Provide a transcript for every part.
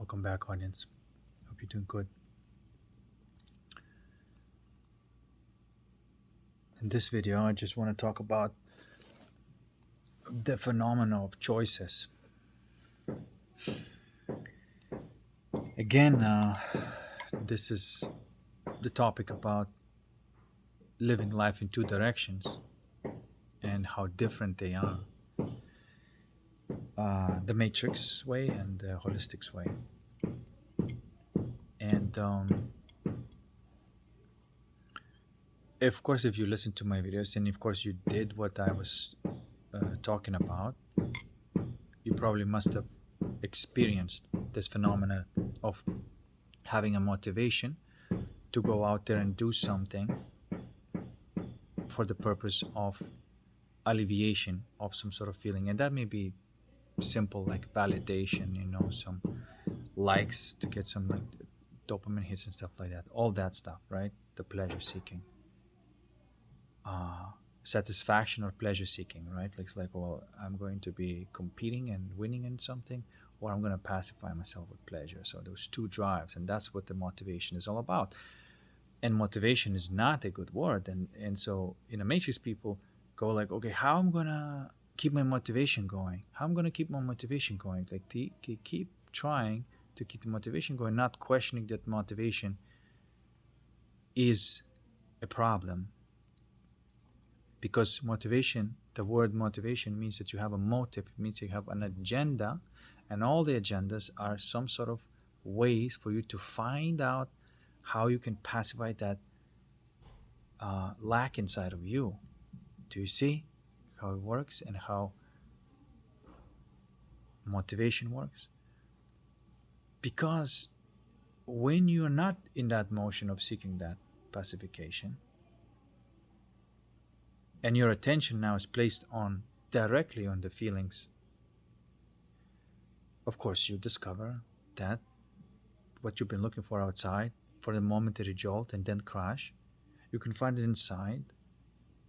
Welcome back, audience. Hope you're doing good. In this video, I just want to talk about the phenomena of choices. Again, this is the topic about living life in two directions and how different they are, the matrix way and the holistics way. And of course, if you listen to my videos and of course you did what I was talking about, you probably must have experienced this phenomena of having a motivation to go out there and do something for the purpose of alleviation of some sort of feeling. And that may be simple, like validation, some likes to get some like dopamine hits and stuff like that, all that stuff, right? The pleasure seeking, satisfaction or pleasure seeking, right? Like it's like, well, I'm going to be competing and winning in something, or I'm going to pacify myself with pleasure. So those two drives, and that's what the motivation is all about. And motivation is not a good word. And so in a matrix, people go like, okay, how I'm gonna keep my motivation going? How I'm gonna keep my motivation going? Like keep trying to keep the motivation going, not questioning that motivation is a problem, because motivation, the word motivation means that you have a motive. It means you have an agenda, and all the agendas are some sort of ways for you to find out how you can pacify that lack inside of you. Do you see how it works and how motivation works? Because when you're not in that motion of seeking that pacification, and your attention now is placed on directly on the feelings, of course you discover that what you've been looking for outside, for the momentary jolt and then crash, you can find it inside,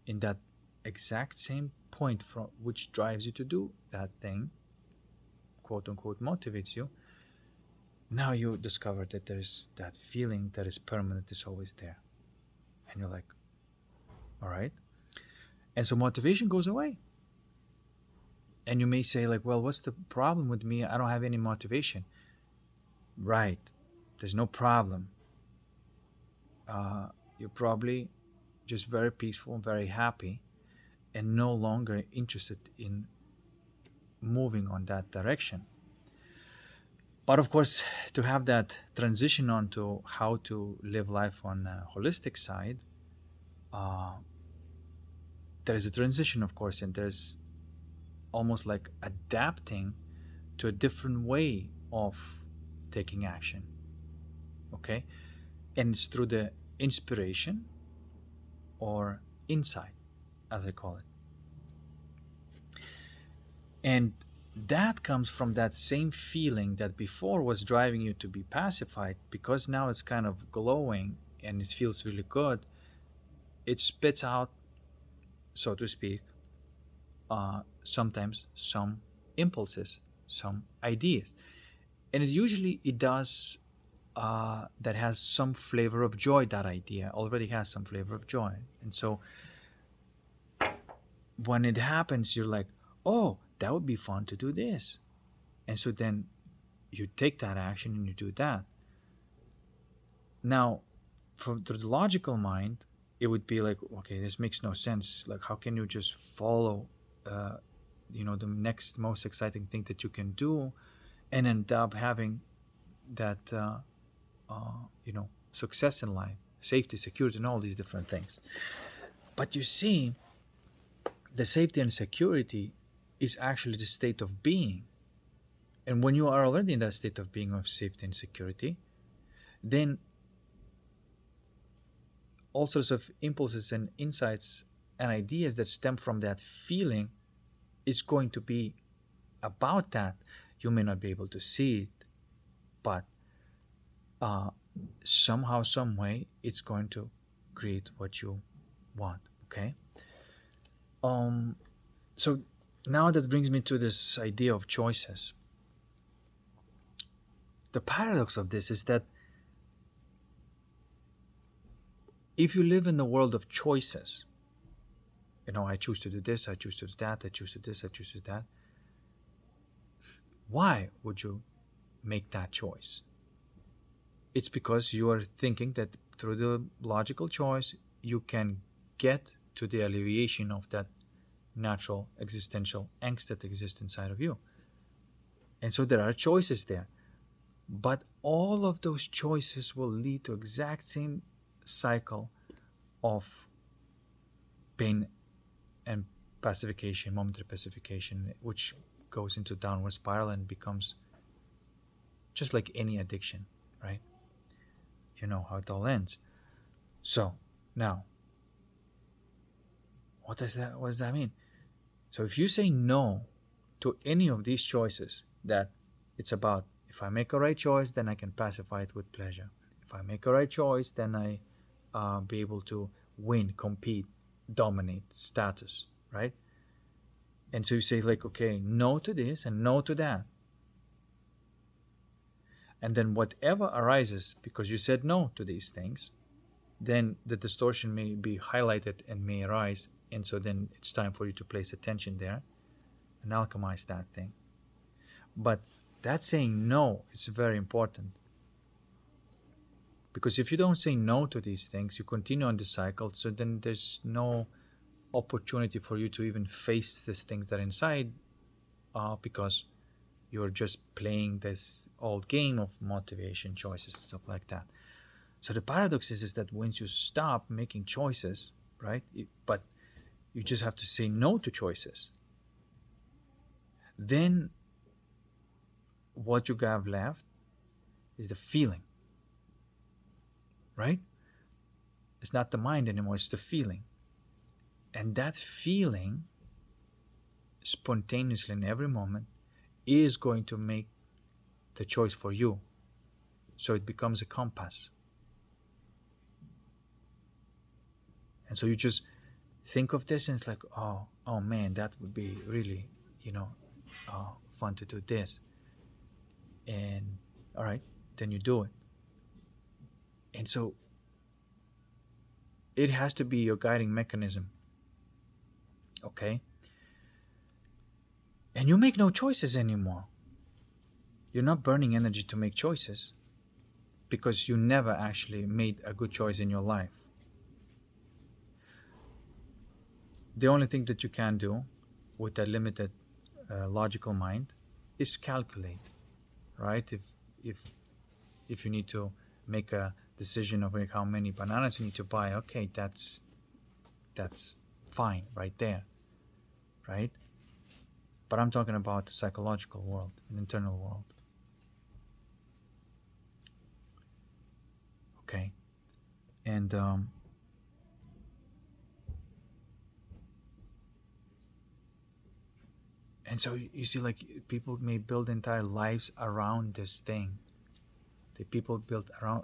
in that exact same point from which drives you to do that thing, quote unquote motivates you. Now you discover that there's that feeling that is permanent, is always there, and you're like, all right. And so motivation goes away, and you may say like, well, what's the problem with me? I don't have any motivation. Right, there's no problem. You're probably just very peaceful, very happy, and no longer interested in moving on that direction. But of course, to have that transition onto how to live life on a holistic side, uh, there is a transition, of course, and there's almost like adapting to a different way of taking action. Okay, and it's through the inspiration or insight, as I call it. And that comes from that same feeling that before was driving you to be pacified, because now it's kind of glowing and it feels really good. It spits out, so to speak, sometimes some impulses, some ideas, and it does that has some flavor of joy. That idea already has some flavor of joy, and so when it happens, you're like, oh, that would be fun to do this. And so then you take that action and you do that. Now, through the logical mind, it would be like, okay, this makes no sense. Like, how can you just follow, uh, the next most exciting thing that you can do, and end up having that, success in life, safety, security, and all these different things. But you see, the safety and security is actually the state of being. And when you are already in that state of being, of safety and security, then all sorts of impulses and insights and ideas that stem from that feeling is going to be about that. You may not be able to see it, but uh, somehow, some way, it's going to create what you want. Okay. So now that brings me to this idea of choices. The paradox of this is that if you live in the world of choices, I choose to do this, I choose to do that, I choose to do this, I choose to do that, why would you make that choice? It's because you are thinking that through the logical choice, you can get to the alleviation of that natural existential angst that exists inside of you. And so there are choices there. But all of those choices will lead to exact same cycle of pain and pacification, momentary pacification, which goes into downward spiral and becomes just like any addiction, right? You know how it all ends. So now, what does that mean? So if you say no to any of these choices, that it's about, if I make a right choice, then I can pacify it with pleasure. If I make a right choice, then I be able to win, compete, dominate, status, right? And so you say like, okay, no to this and no to that. And then whatever arises because you said no to these things, then the distortion may be highlighted and may arise. And so then it's time for you to place attention there and alchemize that thing. But that saying no is very important. Because if you don't say no to these things, you continue on the cycle, so then there's no opportunity for you to even face these things that are inside, because you're just playing this old game of motivation, choices, and stuff like that. So the paradox is that once you stop making choices, right, but you just have to say no to choices, then what you have left is the feeling, right? It's not the mind anymore, it's the feeling. And that feeling, spontaneously in every moment, is going to make the choice for you. So it becomes a compass. And so you just think of this and it's like, oh man, that would be really, fun to do this. And all right, then you do it. And so it has to be your guiding mechanism. Okay? And you make no choices anymore. You're not burning energy to make choices because you never actually made a good choice in your life. The only thing that you can do with a limited logical mind is calculate, right? If you need to make a decision of like how many bananas you need to buy, okay, that's fine right there, right? But I'm talking about the psychological world, an internal world. Okay, and so you see, like, people may build entire lives around this thing. The people build around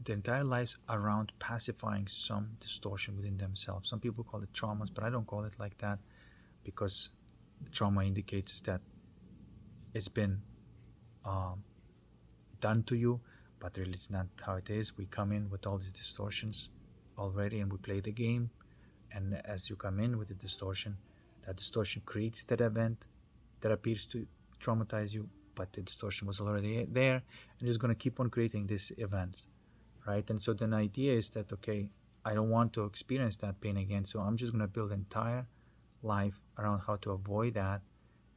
their entire lives around pacifying some distortion within themselves. Some people call it traumas, but I don't call it like that, because trauma indicates that it's been done to you, but really it's not how it is. We come in with all these distortions already and we play the game, and as you come in with the distortion, that distortion creates that event that appears to traumatize you, but the distortion was already there and it's going to keep on creating these events, right? And so then the idea is that, okay, I don't want to experience that pain again, so I'm just going to build an entire life around how to avoid that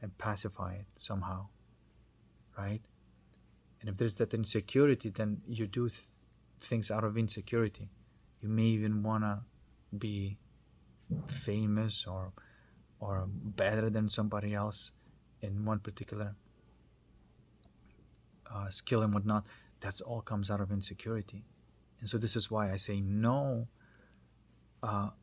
and pacify it somehow, right? And if there's that insecurity, then you do things out of insecurity. You may even want to be famous or better than somebody else in one particular skill and whatnot. That's all comes out of insecurity. And so this is why I say no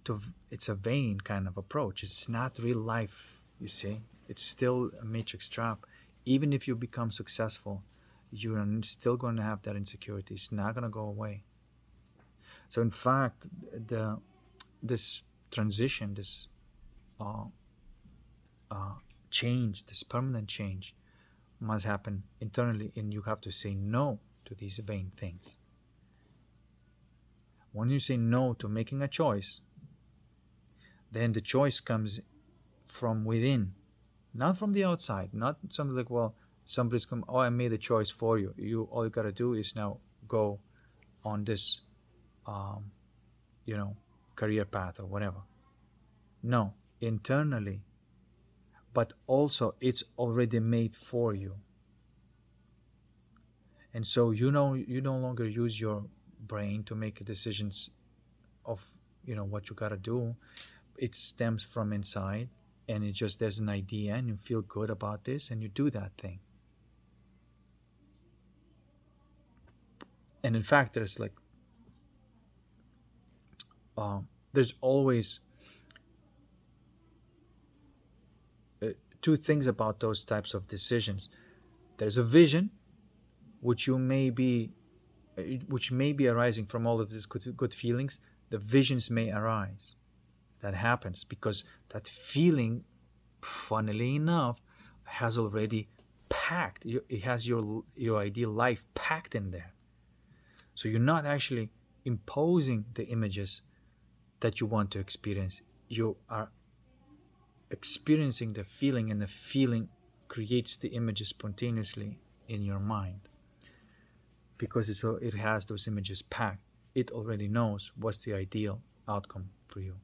to it's a vain kind of approach. It's not real life, you see. It's still a matrix trap. Even if you become successful, you're still going to have that insecurity. It's not going to go away. So in fact, this transition, this change, this permanent change, must happen internally, and you have to say no to these vain things. When you say no to making a choice, then the choice comes from within, not from the outside. Not something like, well, somebody's come, oh, I made the choice for you. All you gotta do is now go on this, um, career path or whatever. No, internally, but also it's already made for you. And so you no longer use your brain to make decisions of what you gotta do. It stems from inside, and it just, there's an idea and you feel good about this and you do that thing. And in fact, there's always two things about those types of decisions. There's a vision, which may be arising from all of these good feelings. The visions may arise. That happens because that feeling, funnily enough, has already packed. It has your ideal life packed in there. So you're not actually imposing the images that you want to experience. You are experiencing the feeling, and the feeling creates the images spontaneously in your mind, because it has those images packed. It already knows what's the ideal outcome for you.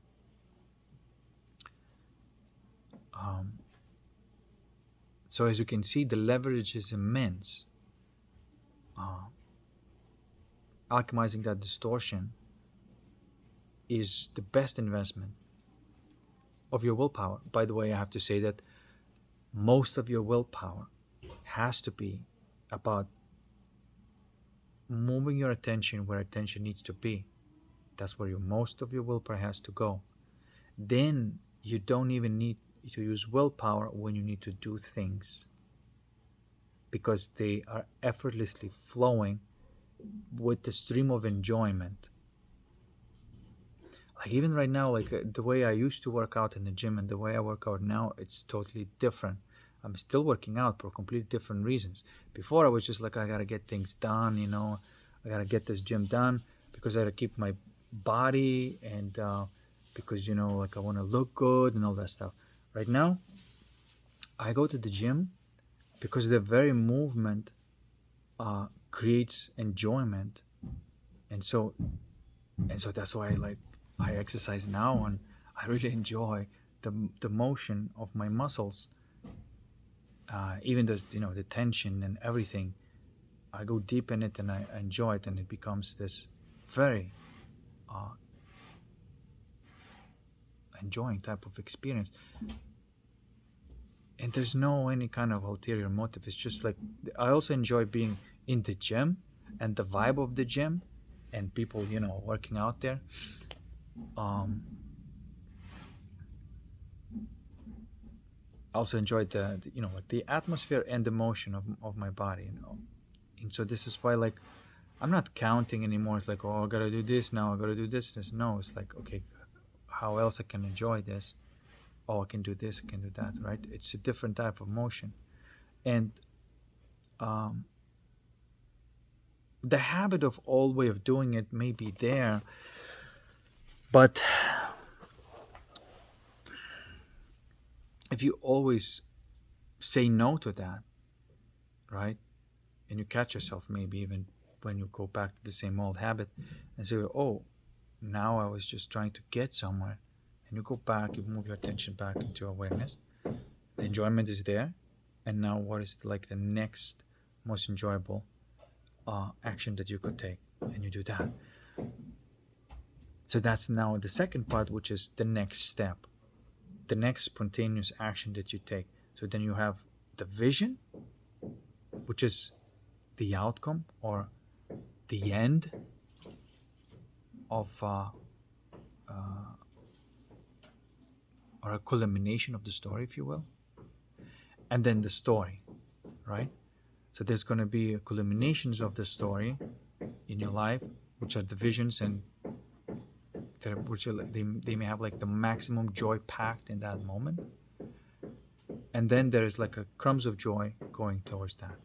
So as you can see, the leverage is immense. Alchemizing that distortion is the best investment of your willpower. By the way, I have to say that most of your willpower has to be about moving your attention where attention needs to be. That's where most of your willpower has to go. Then you don't even need to use willpower when you need to do things, because they are effortlessly flowing with the stream of enjoyment. Like even right now, the way I used to work out in the gym and the way I work out now, it's totally different. I'm still working out for completely different reasons. Before I was just like, I gotta get things done, I gotta get this gym done because I gotta keep my body, and because I want to look good and all that stuff. Right now, I go to the gym because the very movement creates enjoyment, and so that's why I exercise now, and I really enjoy the motion of my muscles. Even the tension and everything, I go deep in it and I enjoy it, and it becomes this very enjoying type of experience. And there's no any kind of ulterior motive. It's just like I also enjoy being in the gym and the vibe of the gym and people working out there. Also enjoyed the atmosphere and the motion of my body, and so this is why I'm not counting anymore. It's like, oh, I gotta do this now, I gotta do this. No, it's like, okay, how else I can enjoy this? Oh, I can do this, I can do that, right? It's a different type of motion. And the habit of old way of doing it may be there, but if you always say no to that, right, and you catch yourself maybe even when you go back to the same old habit and say, oh, now I was just trying to get somewhere, and you go back, you move your attention back into awareness, the enjoyment is there, and now what is the next most enjoyable action that you could take, and you do that. So that's now the second part, which is the next step, the next spontaneous action that you take. So then you have the vision, which is the outcome or the end of or a culmination of the story, if you will, and then the story, right? So there's going to be culminations of the story in your life, which are the visions, and they may have the maximum joy packed in that moment. and then there is like a crumbs of joy going towards that.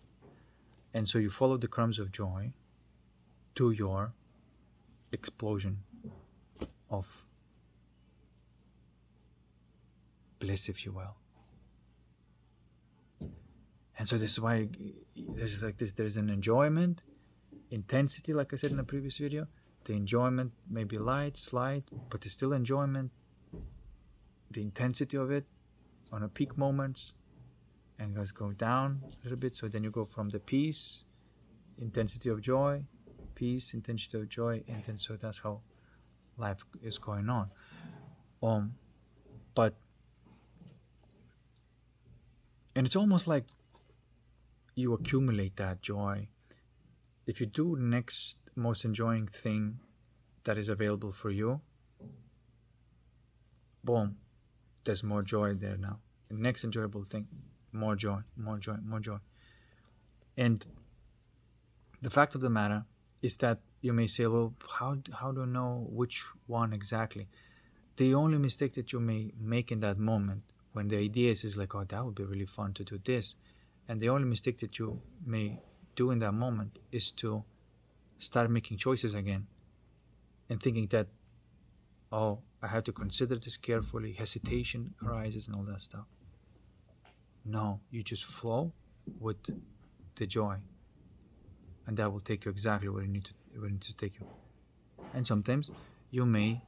And so you follow the crumbs of joy to your explosion of bliss, if you will. And so this is why there's like this, there's an enjoyment, intensity, like I said in the previous video. The enjoyment may be light, slight, but there's still enjoyment. The intensity of it on a peak moments, and goes go down a little bit. So then you go from the peace, intensity of joy, peace, intensity of joy, and then so that's how life is going on. But and it's almost like you accumulate that joy. If you do the next most enjoying thing that is available for you, boom, there's more joy there now. The next enjoyable thing, more joy, more joy, more joy. And the fact of the matter is that you may say, well, how do I know which one exactly? The only mistake that you may make in that moment when the idea is like, oh, that would be really fun to do this. And the only mistake that you may do in that moment is to start making choices again and thinking that, oh, I have to consider this carefully, hesitation arises and all that stuff. No, you just flow with the joy, and that will take you exactly where it needs to take you. And sometimes you may,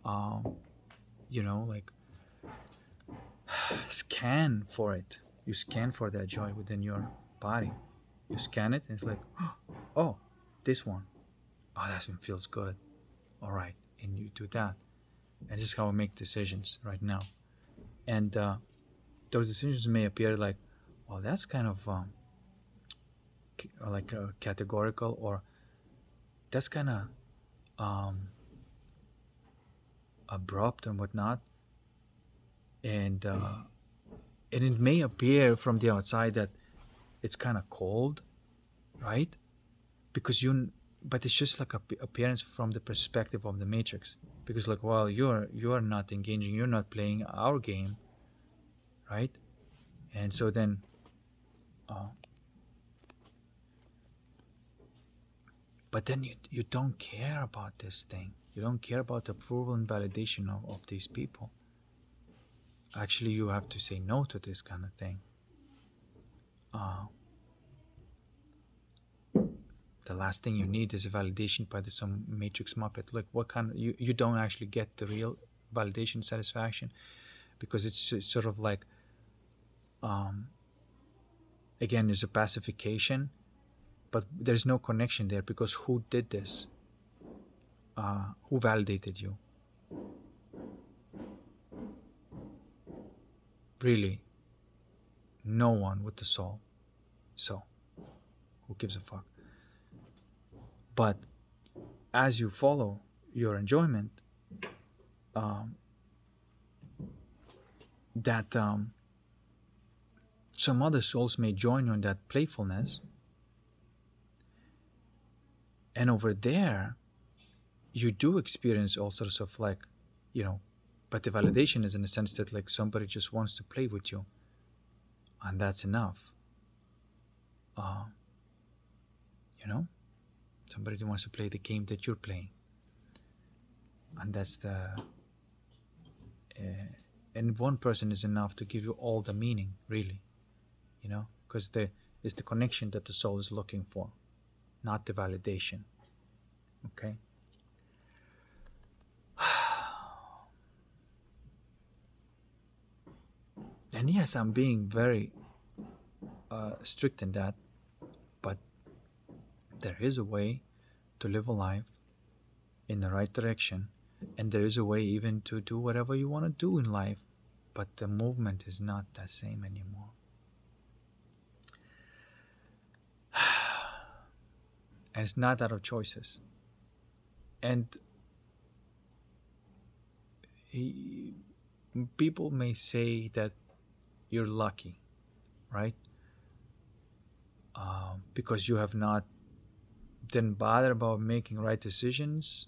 like scan for it. You scan for that joy within your body. You scan it, and it's like, oh, this one. Oh, that one feels good. All right, and you do that. And this is how I make decisions right now. And those decisions may appear like, well, that's kind of like categorical, or that's kind of abrupt and whatnot. And it may appear from the outside that it's kind of cold, right? But it's just like a appearance from the perspective of the Matrix. Because like, well, you're not engaging, you're not playing our game, right? And so then, but then you don't care about this thing. You don't care about the approval and validation of these people. Actually, you have to say no to this kind of thing. The last thing you need is a validation by some Matrix Muppet. Like, what kind of, you don't actually get the real validation satisfaction, because it's sort of like, again, there's a pacification, but there's no connection there, because who did this? Who validated you? Really, no one with the soul. So, who gives a fuck? But as you follow your enjoyment, that some other souls may join you in that playfulness, and over there you do experience all sorts of like, but the validation is in the sense that like somebody just wants to play with you, and that's enough. Somebody wants to play the game that you're playing, and that's and one person is enough to give you all the meaning, really, because it's the connection that the soul is looking for, not the validation. Okay. And yes, I'm being very strict in that, but there is a way to live a life in the right direction, and there is a way even to do whatever you want to do in life, but the movement is not the same anymore. And it's not out of choices. And people may say that you're lucky, right? Because you have not didn't bother about making right decisions.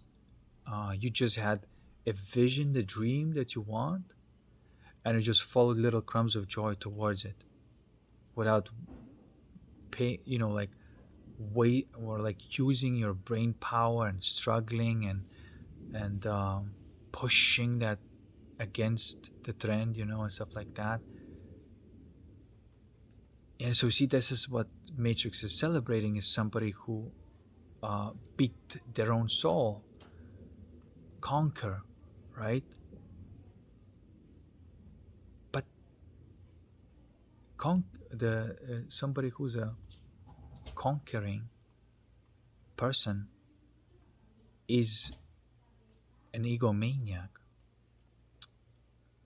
You just had a vision, the dream that you want, and you just follow little crumbs of joy towards it without pay, like wait, or like using your brain power and struggling and pushing that against the trend, and stuff like that. And so, see, this is what Matrix is celebrating: is somebody who beat their own soul, conquer, right? But the somebody who's a conquering person is an egomaniac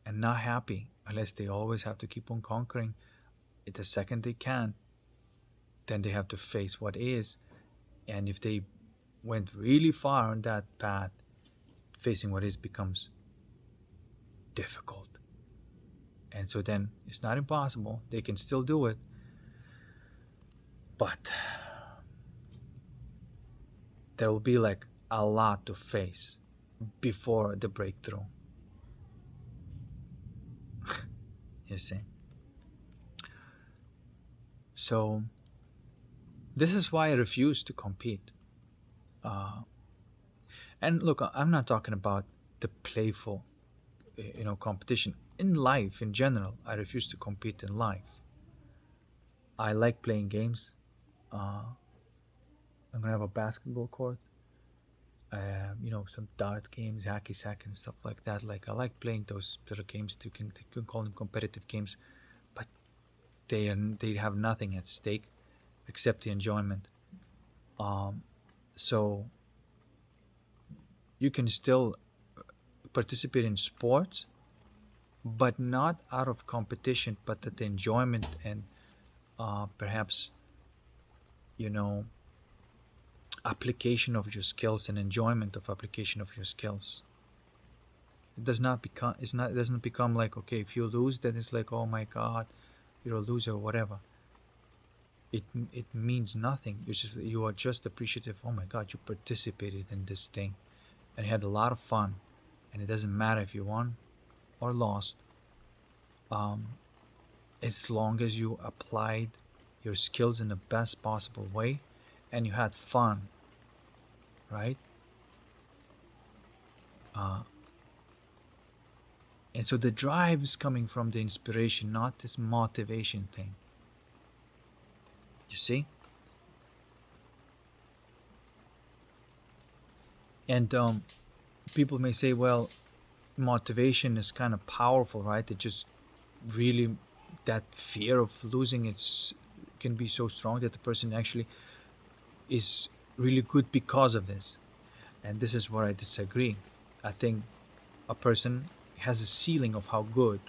and not happy unless they always have to keep on conquering. The second they can, then they have to face what is. And if they went really far on that path, facing what is becomes difficult. And so then it's not impossible. They can still do it. But there will be like a lot to face before the breakthrough. You see? So this is why I refuse to compete. And look, I'm not talking about the playful, competition in life in general. I refuse to compete in life. I like playing games. I'm gonna have a basketball court. Some dart games, hacky sack, and stuff like that. Like I like playing those little games. You can call them competitive games, but they have nothing at stake except the enjoyment. So you can still participate in sports, but not out of competition, but at the enjoyment and perhaps you know application of your skills and enjoyment of application of your skills. It doesn't become like, okay, if you lose, then it's like, oh my god, you're a loser or whatever. It means nothing. You are just appreciative. Oh my god, you participated in this thing and you had a lot of fun, and it doesn't matter if you won or lost, um, as long as you applied your skills in the best possible way and you had fun, right? uh, and so the drive is coming from the inspiration, not this motivation thing. You see? And people may say, well, motivation is kind of powerful, right? It just really, that fear of losing, it's can be so strong that the person actually is really good because of this. And this is where I disagree. I think a person has a ceiling of how good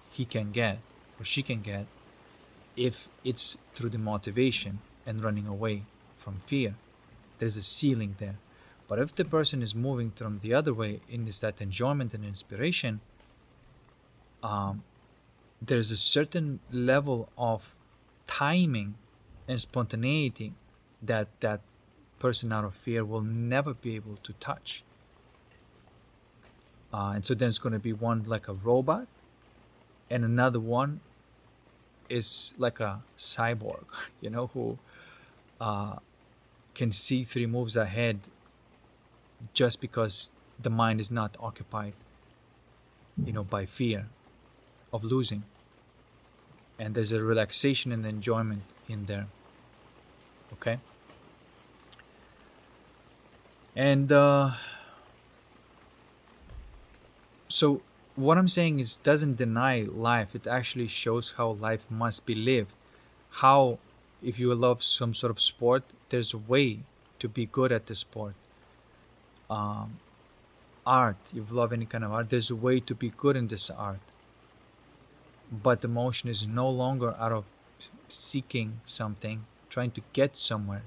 he can get or she can get if it's through the motivation and running away from fear. There's a ceiling there. But if the person is moving from the other way, in is that enjoyment and inspiration, um, there's a certain level of timing and spontaneity that person out of fear will never be able to touch. And so then it's going to be one like a robot, and another one is like a cyborg, who uh, can see 3 moves ahead just because the mind is not occupied, by fear of losing. And there's a relaxation and enjoyment in there. Okay? And so what I'm saying is doesn't deny life. It actually shows how life must be lived. How, if you love some sort of sport, there's a way to be good at the sport. Um, Art, if you love any kind of art, there's a way to be good in this art. But the motion is no longer out of seeking something, trying to get somewhere.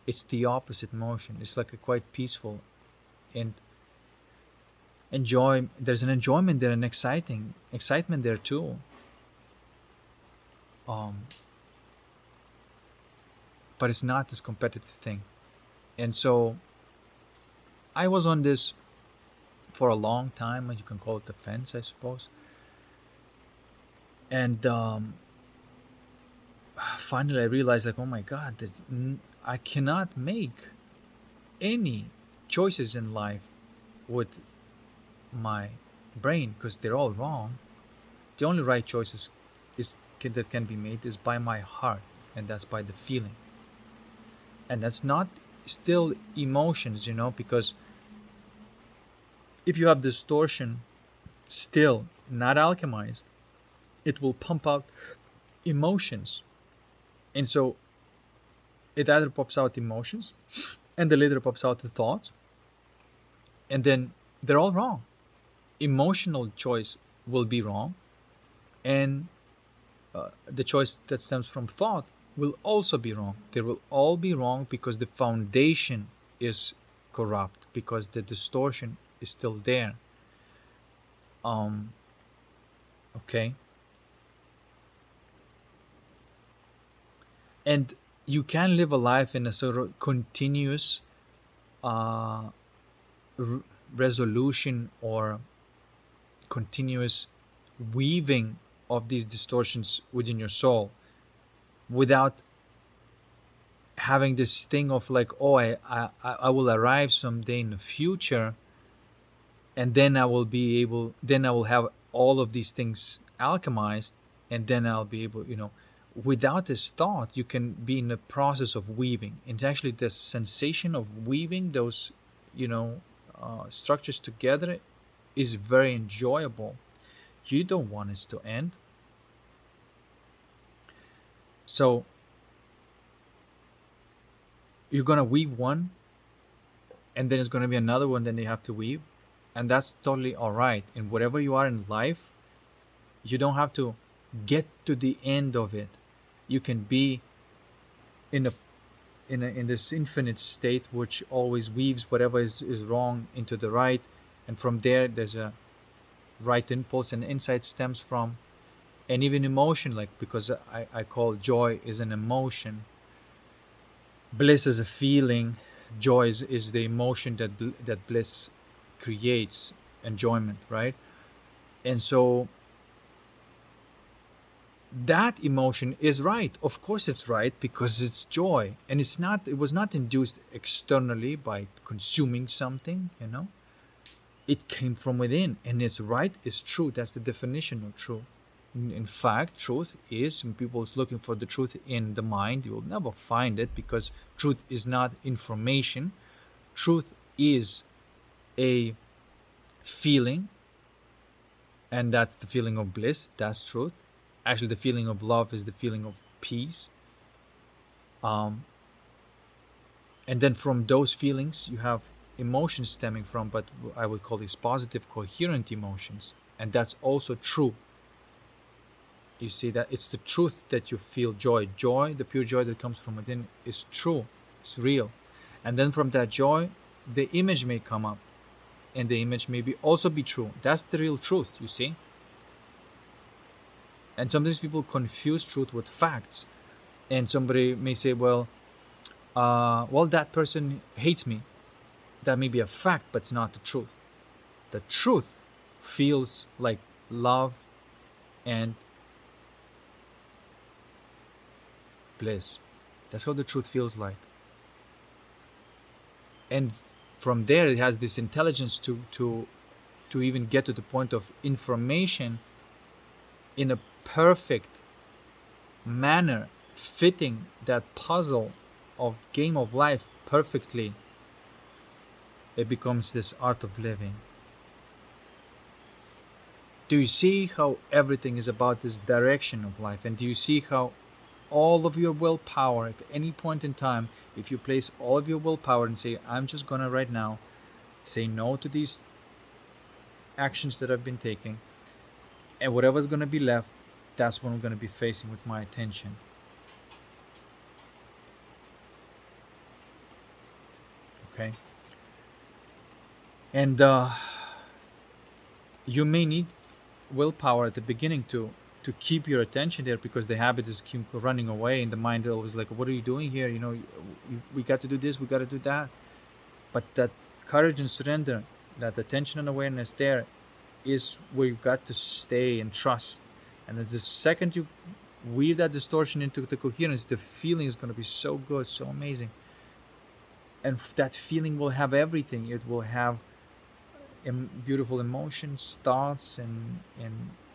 It's the opposite motion. It's like a quite peaceful and enjoy. There's an enjoyment there and excitement there too. Um, but it's not this competitive thing. And so I was on this for a long time, and you can call it the fence, I suppose. And finally I realized, like, oh my god, I cannot make any choices in life with my brain because they're all wrong. The only right choices that can be made is by my heart, and that's by the feeling. And that's not still emotions, because if you have distortion still not alchemized, it will pump out emotions. And so it either pops out emotions and the later pops out the thoughts, and then they're all wrong. Emotional choice will be wrong, and the choice that stems from thought will also be wrong. They will all be wrong because the foundation is corrupt, because the distortion is still there. Um, okay, and you can live a life in a sort of continuous uh, r- resolution or continuous weaving of these distortions within your soul without having this thing of like, oh, I will arrive someday in the future, and then then I will have all of these things alchemized, and then I'll be able, without this thought you can be in the process of weaving. And actually the sensation of weaving those, you know structures together is very enjoyable. You don't want it to end. So you're gonna weave one, and then it's gonna be another one, then you have to weave, and that's totally all right. And whatever you are in life, you don't have to get to the end of it. You can be in a in this infinite state which always weaves whatever is wrong into the right, and from there there's a right impulse and insight stems from. And even emotion, like, because I call joy is an emotion, bliss is a feeling, joy is the emotion that bliss creates, enjoyment, right? And so that emotion is right. Of course it's right, because it's joy, and it was not induced externally by consuming something. It came from within, and it's right, it's true. That's the definition of true. In fact, truth is, when people's looking for the truth in the mind, you will never find it, because truth is not information. Truth is a feeling, and that's the feeling of bliss. That's truth. Actually, the feeling of love is the feeling of peace. Um, and then from those feelings, you have emotions stemming from, but I would call these positive, coherent emotions, and that's also true. You see that it's the truth that you feel joy. Joy, the pure joy that comes from within, is true. It's real. And then from that joy, the image may come up, and the image may be also be true. That's the real truth. You see. And sometimes people confuse truth with facts. And somebody may say, well, that person hates me. That may be a fact, but it's not the truth. The truth feels like love and bliss. That's how the truth feels like. And from there, it has this intelligence to even get to the point of information in a perfect manner, fitting that puzzle of game of life perfectly. It becomes this art of living. Do you see how everything is about this direction of life? And do you see how all of your willpower, at any point in time, if you place all of your willpower and say, I'm just gonna right now say no to these actions that I've been taking, and whatever's gonna be left, that's what I'm gonna be facing with my attention. Okay? And you may need willpower at the beginning to keep your attention there, because the habit is keep running away, and the mind always like, what are you doing here? We got to do this, we got to do that. But that courage and surrender, that attention and awareness there, is where you got to stay and trust And the second you weave that distortion into the coherence, the feeling is going to be so good, so amazing. And that feeling will have everything. It will have beautiful emotions, thoughts, and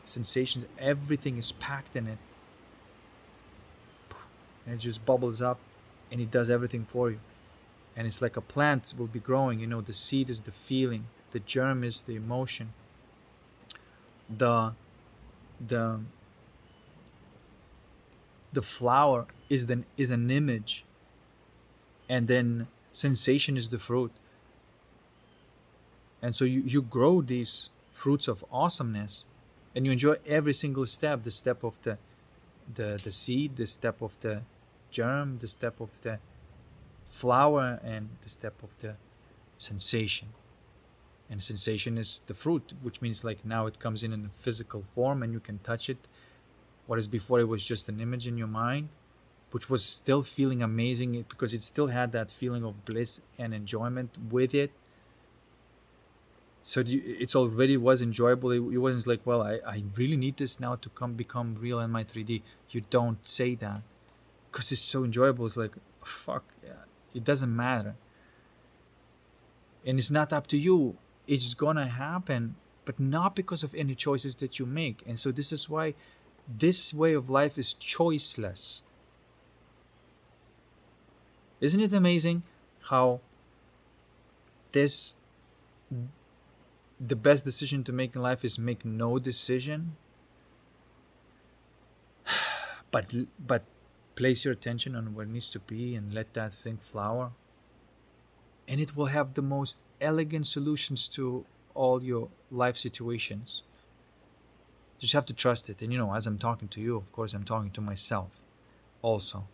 sensations. Everything is packed in it. And it just bubbles up and it does everything for you. And it's like a plant will be growing. The seed is the feeling, the germ is the emotion, the the the flower is an image, and then sensation is the fruit. And so you grow these fruits of awesomeness, and you enjoy every single step, the step of the seed, the step of the germ, the step of the flower, and the step of the sensation. And sensation is the fruit, which means like now it comes in a physical form and you can touch it, whereas before it was just an image in your mind, which was still feeling amazing because it still had that feeling of bliss and enjoyment with it. So it's already was enjoyable. It wasn't like, well, I really need this now to become real in my 3D. You don't say that because it's so enjoyable. It's like, fuck, yeah, it doesn't matter. And it's not up to you. It's gonna happen, but not because of any choices that you make. And so this is why this way of life is choiceless. Isn't it amazing how this the best decision to make in life is make no decision, but place your attention on where it needs to be and let that thing flower, and it will have the most elegant solutions to all your life situations. You just have to trust it. And as I'm talking to you, of course I'm talking to myself also.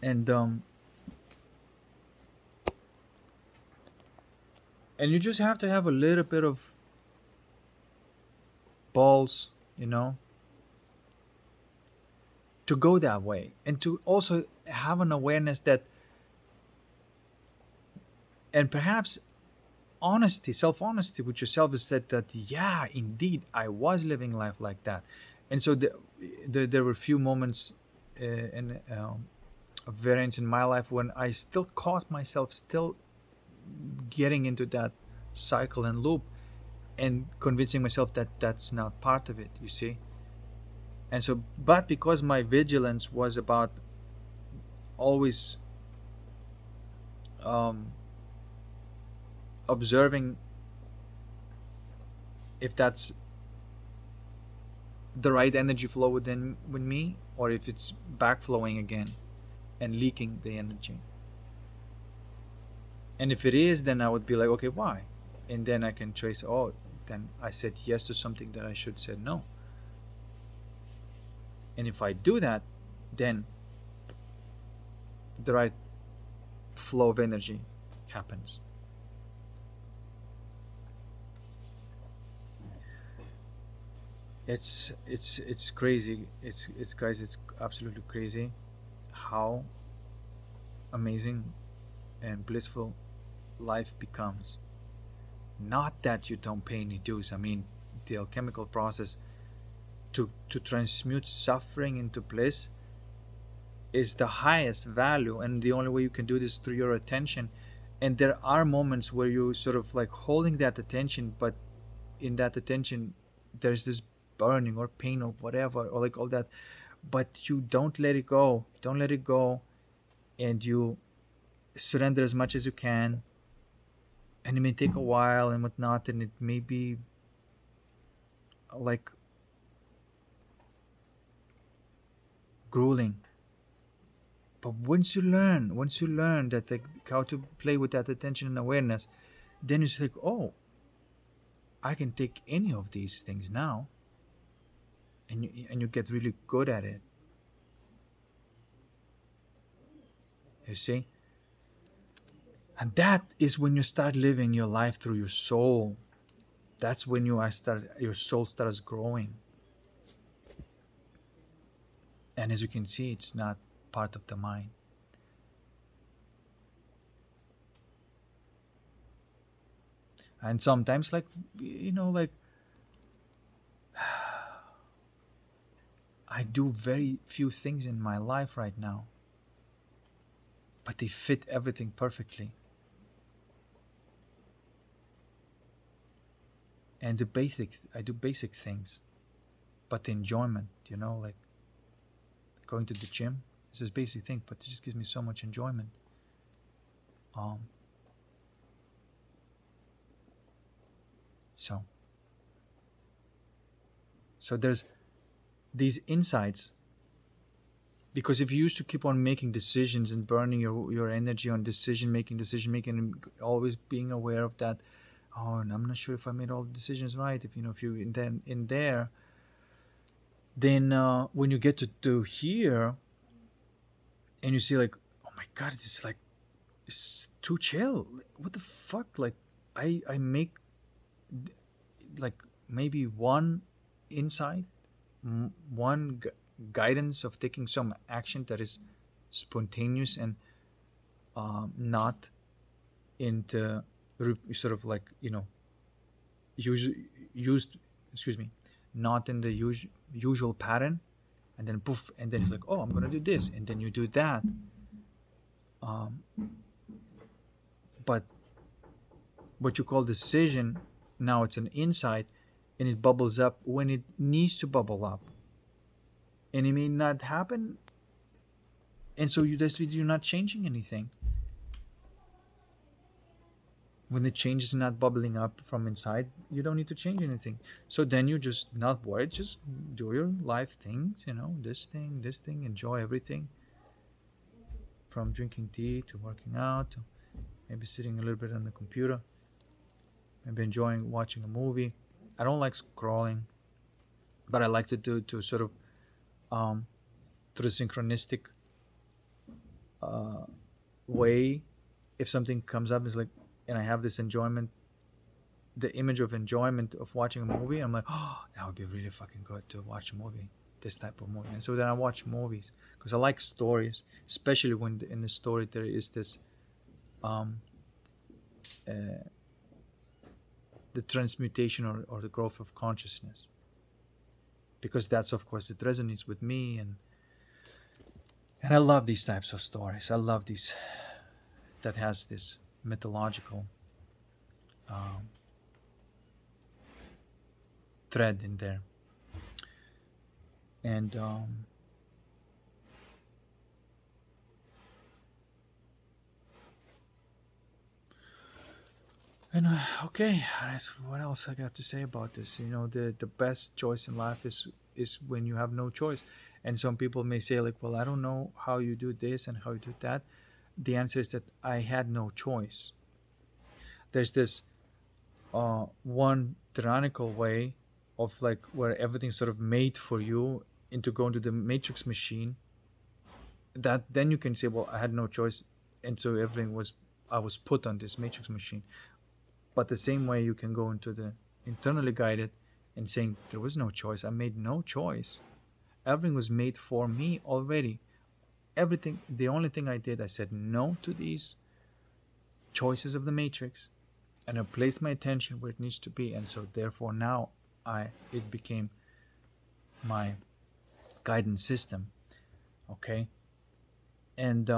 and and you just have to have a little bit of balls, to go that way, and to also have an awareness that, and perhaps honesty, self-honesty with yourself, is that yeah, indeed I was living life like that. And so there were few moments in variance in my life when I still caught myself still getting into that cycle and loop, and convincing myself that that's not part of it, you see. And so, but because my vigilance was about always observing if that's the right energy flow within me, or if it's backflowing again and leaking the energy. And if it is, then I would be like, okay, why? And then I can trace, oh, then I said yes to something that I should say no. And if I do that, then the right flow of energy happens. It's crazy. It's guys, it's absolutely crazy how amazing and blissful life becomes. Not that you don't pay any dues. I mean, the alchemical process to transmute suffering into bliss is the highest value, and the only way you can do this is through your attention. And there are moments where you sort of like holding that attention, but in that attention there's this burning or pain or whatever, or like all that, but you don't let it go. Don't let it go, and you surrender as much as you can. And it may take a while and whatnot, and it may be like grueling. But once you learn that, like, how to play with that attention and awareness, then it's like, oh, I can take any of these things now, and you get really good at it. You see, and that is when you start living your life through your soul. That's when your soul starts growing. And as you can see, it's not part of the mind. And sometimes, like, like, I do very few things in my life right now, but they fit everything perfectly. And I do basic things, but the enjoyment, like going to the gym is this basic thing, but it just gives me so much enjoyment. Um, so, so there's these insights, because if you used to keep on making decisions and burning your energy on decision making, and always being aware of that, oh, and I'm not sure if I made all the decisions right. If you then in there, then when you get to here, and you see, like, oh my God, it's like, it's too chill. What the fuck? Like, I make like maybe one insight, one guidance of taking some action that is spontaneous and not into sort of like, used, excuse me, not in the usual pattern, and then poof, and then it's like, oh, I'm gonna do this, and then you do that. But what you call decision, now it's an insight, and it bubbles up when it needs to bubble up, and it may not happen, and so you're not changing anything. When the change is not bubbling up from inside, you don't need to change anything. So then you just not worried, just do your life things, this thing, enjoy everything, from drinking tea to working out to maybe sitting a little bit on the computer, maybe enjoying watching a movie. I don't like scrolling, but I like to do to sort of through the synchronistic way. If something comes up, it's like, and I have this enjoyment, the image of enjoyment of watching a movie, I'm like, oh, that would be really fucking good to watch a movie, this type of movie. And so then I watch movies because I like stories, especially when in the story there is this the transmutation or the growth of consciousness, because that's, of course, it resonates with me, and I love these types of stories. I love these that has this mythological thread in there. And okay, what else I got to say about this? The best choice in life is when you have no choice. And some people may say, like, well, I don't know how you do this and how you do that. The answer is that I had no choice. There's this one tyrannical way of, like, where everything's sort of made for you into going to the matrix machine, that then you can say, well, I had no choice, and so I was put on this matrix machine. But the same way you can go into the internally guided and saying, there was no choice, I made no choice, everything was made for me already. Everything, the only thing I did, I said no to these choices of the matrix, and I placed my attention where it needs to be. And so therefore now it became my guidance system. Okay. And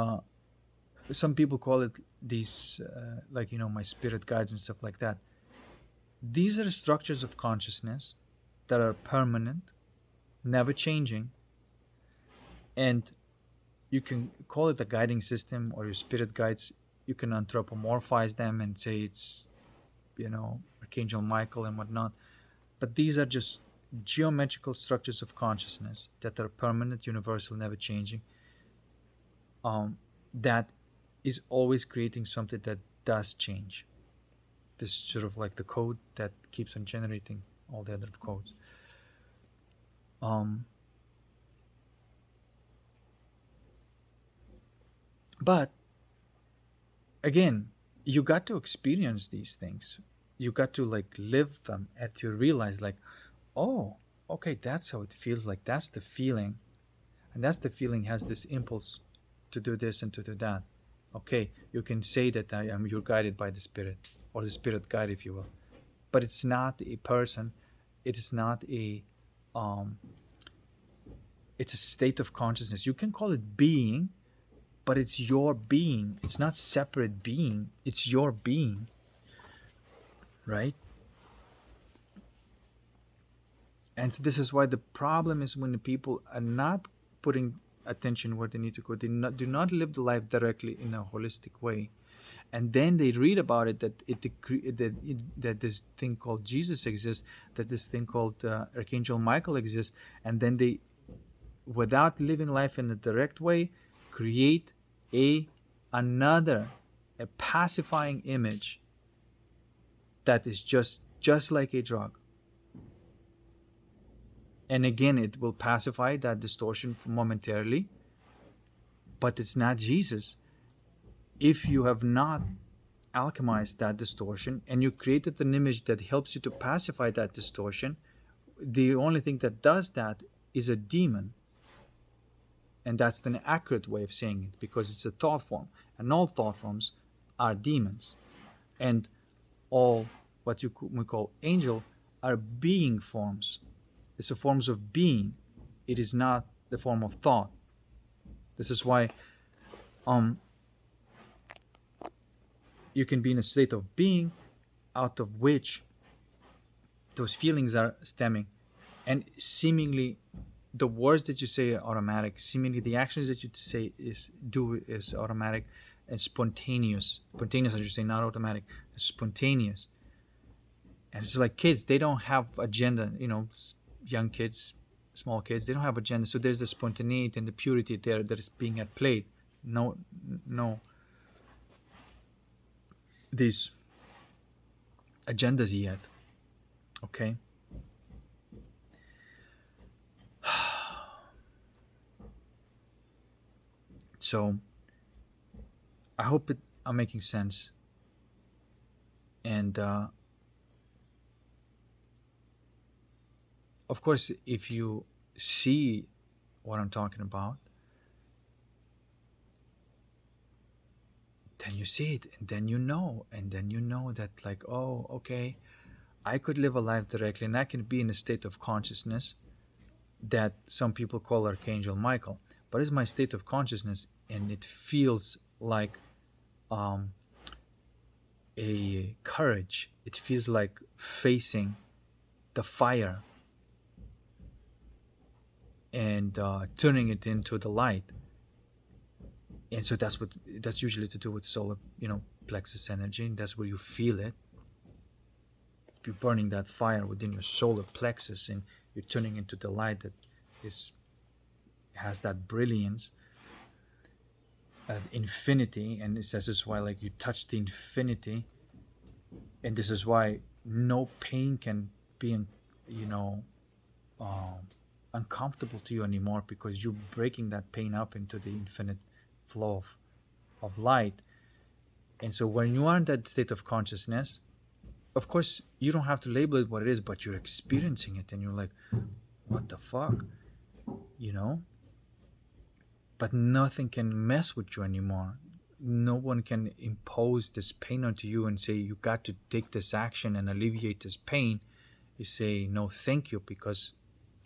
some people call it these like, my spirit guides and stuff like that. These are structures of consciousness that are permanent, never changing, and you can call it a guiding system or your spirit guides. You can anthropomorphize them and say it's, Archangel Michael and whatnot. But these are just geometrical structures of consciousness that are permanent, universal, never changing. That is always creating something that does change. This is sort of like the code that keeps on generating all the other codes. But again, you got to experience these things. You got to, like, live them, and you realize, like, oh, okay, that's how it feels like. That's the feeling, and that's the feeling has this impulse to do this and to do that. Okay, you can say that you're guided by the Spirit, or the Spirit guide, if you will, but it's not a person. It is not a it's a state of consciousness. You can call it being, but it's your being. It's not separate being. It's your being, right? And so this is why the problem is when the people are not putting attention where they need to go. They do not live the life directly in a holistic way, and then they read about it that this thing called Jesus exists, that this thing called Archangel Michael exists, and then they, without living life in a direct way, create another pacifying image that is just like a drug. And again, it will pacify that distortion momentarily, but it's not Jesus. If you have not alchemized that distortion and you created an image that helps you to pacify that distortion, the only thing that does that is a demon. And that's the accurate way of saying it, because it's a thought form, and all thought forms are demons. And all what we call angel are being forms. It's the forms of being. It is not the form of thought. This is why you can be in a state of being out of which those feelings are stemming, and seemingly the words that you say are automatic, seemingly the actions that you say is automatic and spontaneous. Spontaneous, I should say, not automatic. It's spontaneous. And it's like kids, they don't have agenda, young kids, small kids, they don't have agenda. So there's the spontaneity and the purity there that is being at play. No these agendas yet. Okay. So I hope I'm making sense. And of course, if you see what I'm talking about, then you see it, and then you know that, like, oh, okay, I could live a life directly, and I can be in a state of consciousness that some people call Archangel Michael, but it's my state of consciousness, and it feels like a courage. It feels like facing the fire and turning it into the light. And so that's usually to do with solar, plexus energy, and that's where you feel it. You're burning that fire within your solar plexus, and you're turning into the light that has that brilliance, infinity. And it says this is why, like, you touch the infinity, and this is why no pain can be, uncomfortable to you anymore, because you're breaking that pain up into the infinite flow of light. And so when you are in that state of consciousness, of course you don't have to label it what it is, but you're experiencing it, and you're like, what the fuck, but nothing can mess with you anymore. No one can impose this pain onto you and say you got to take this action and alleviate this pain. You say no, thank you, because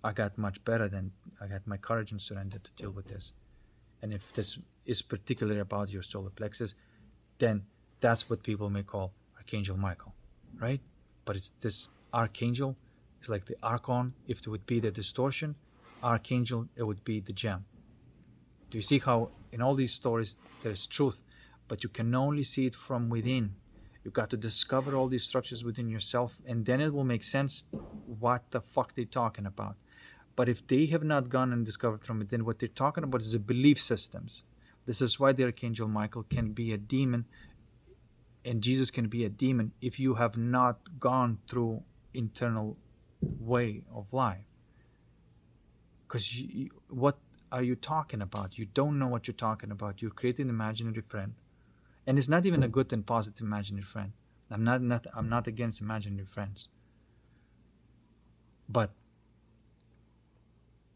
I got much better than I got my courage and surrender to deal with this. And if this is particularly about your solar plexus, then that's what people may call Archangel Michael, right? But it's this archangel. It's like the archon. If it would be the distortion, archangel, it would be the gem. Do you see how in all these stories there's truth, but you can only see it from within? You've got to discover all these structures within yourself, and then it will make sense what the fuck they're talking about. But if they have not gone and discovered from within, what they're talking about is the belief systems. This is why the Archangel Michael can be a demon, and Jesus can be a demon if you have not gone through internal way of life. Because what are you talking about? You don't know what you're talking about. You're creating an imaginary friend, and it's not even a good and positive imaginary friend. I'm not against imaginary friends, but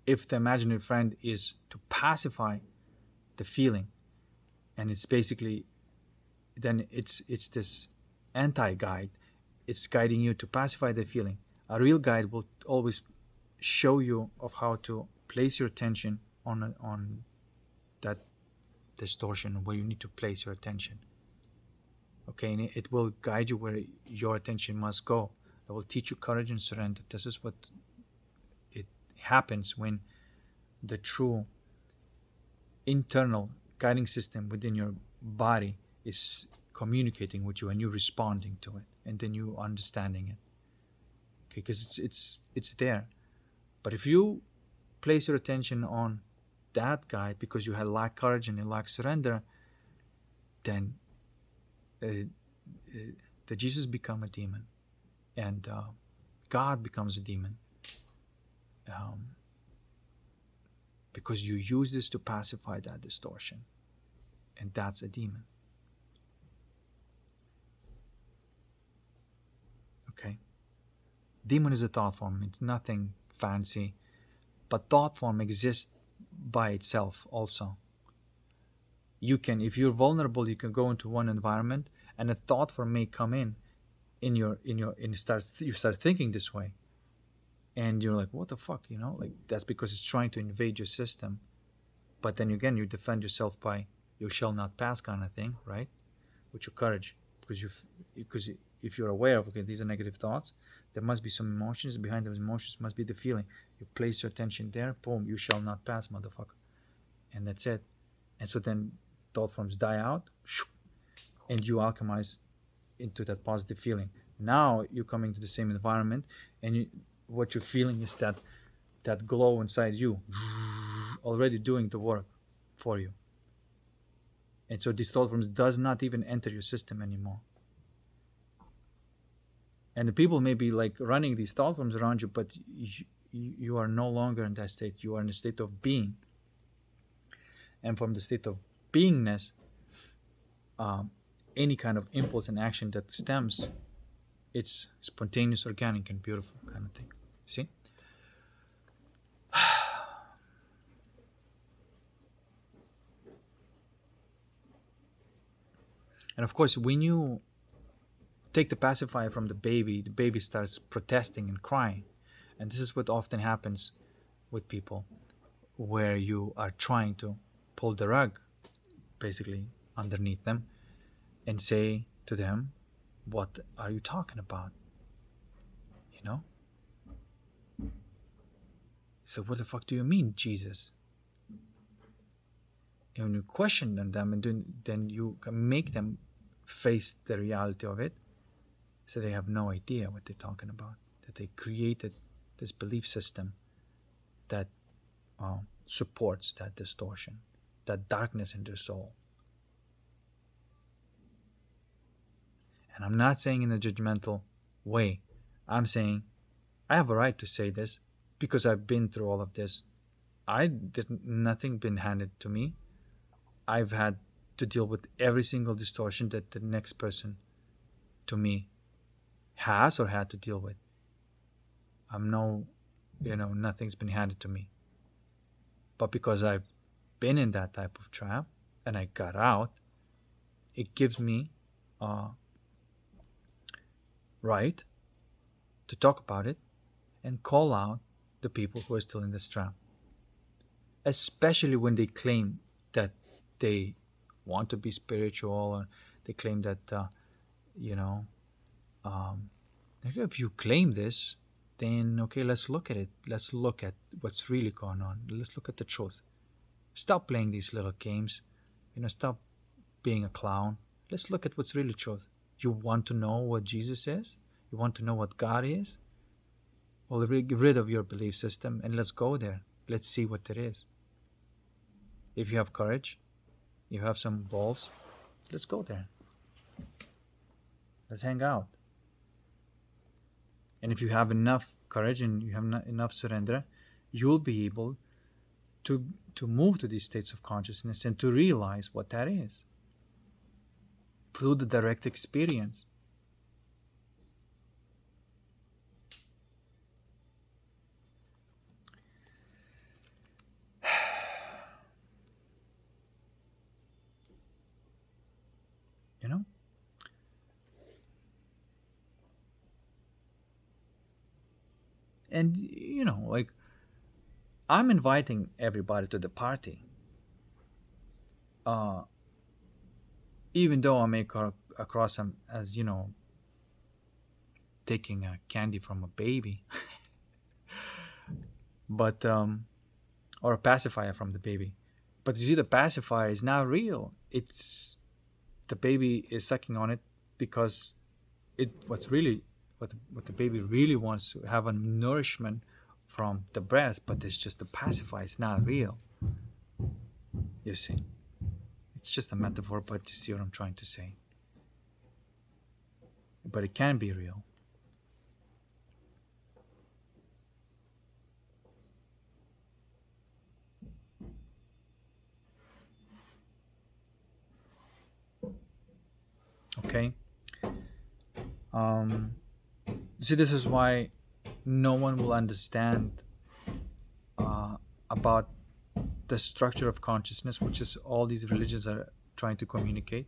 if the imaginary friend is to pacify the feeling, And it's basically, then it's this anti-guide. It's guiding you to pacify the feeling. A real guide will always show you of how to place your attention on that distortion, where you need to place your attention. Okay, and it will guide you where your attention must go. It will teach you courage and surrender. This is what it happens when the true internal guiding system within your body is communicating with you, and you responding to it, and then you understanding it. Okay, because it's there. But if you place your attention on that guide because you had lack courage and you lack surrender, then the Jesus become a demon, and God becomes a demon, because you use this to pacify that distortion, and that's a demon. Okay, demon is a thought form. It's nothing fancy, but thought form exists by itself also. You can, if you're vulnerable, you can go into one environment and a thought form may come in you start thinking this way, and you're like, what the fuck, like, that's because it's trying to invade your system. But then again, you defend yourself by you shall not pass kind of thing, right? With your courage, because if you're aware of, okay, these are negative thoughts, there must be some emotions. Behind those emotions must be the feeling. You place your attention there, boom, you shall not pass, motherfucker, and that's it. And so then thought forms die out, and you alchemize into that positive feeling. Now you're coming to the same environment, and what you're feeling is that glow inside you, already doing the work for you. And so these thought forms does not even enter your system anymore. And the people may be like running these thought forms around you, but you are no longer in that state. You are in a state of being. And from the state of beingness, any kind of impulse and action that stems, it's spontaneous, organic, and beautiful kind of thing. See? And of course, when you take the pacifier from the baby starts protesting and crying. And this is what often happens with people, where you are trying to pull the rug basically underneath them and say to them, what are you talking about? So what the fuck do you mean, Jesus? And when you question them, and then you can make them face the reality of it, so they have no idea what they're talking about, that they created this belief system that supports that distortion, that darkness in their soul. And I'm not saying in a judgmental way. I'm saying I have a right to say this because I've been through all of this. Nothing been handed to me. I've had to deal with every single distortion that the next person to me has or had to deal with. Nothing's been handed to me. But because I've been in that type of trap and I got out, it gives me right to talk about it and call out the people who are still in this trap. Especially when they claim that they want to be spiritual, or they claim that, if you claim this, then okay, let's look at it. Let's look at what's really going on. Let's look at the truth. Stop playing these little games. Stop being a clown. Let's look at what's really truth. You want to know what Jesus is? You want to know what God is? Well, get rid of your belief system and let's go there. Let's see what there is. If you have courage, you have some balls, let's go there. Let's hang out. And if you have enough courage and you have enough surrender, you'll be able to move to these states of consciousness and to realize what that is through the direct experience. you know. And like, I'm inviting everybody to the party, uh even though I may across them as taking a candy from a baby, but or a pacifier from the baby. But you see, the pacifier is not real. It's the baby is sucking on it because what the baby really wants to have a nourishment from the breast, but it's just the pacifier. It's not real. You see, it's just a metaphor, but you see what I'm trying to say. But it can be real. Okay. Um, See, this is why no one will understand uh, about the structure of consciousness, which is all these religions are trying to communicate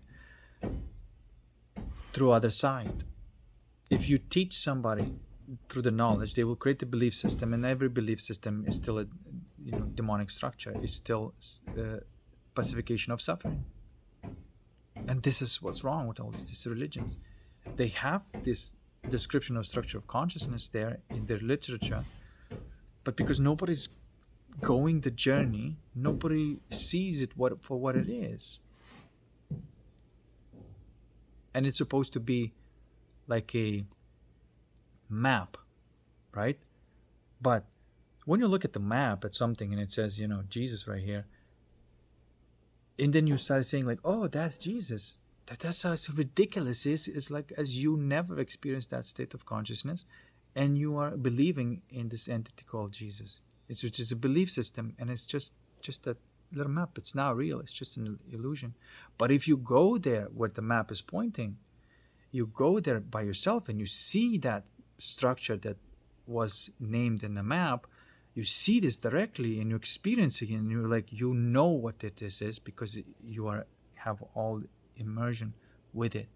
through other side. If you teach somebody through the knowledge, they will create a belief system, and every belief system is still a demonic structure. It's still pacification of suffering, and this is what's wrong with all these religions. They have this description of structure of consciousness there in their literature, but because nobody's going the journey, nobody sees it for what it is. And it's supposed to be like a map, right? But when you look at the map at something and it says, Jesus right here, and then you start saying like, oh, that's Jesus. That's how it's ridiculous. It's like as you never experienced that state of consciousness, and you are believing in this entity called Jesus. It's just a belief system, and it's just a little map. It's not real. It's just an illusion. But if you go there where the map is pointing, you go there by yourself and you see that structure that was named in the map. You see this directly and you experience it, and you're like, what this is because you have all immersion with it.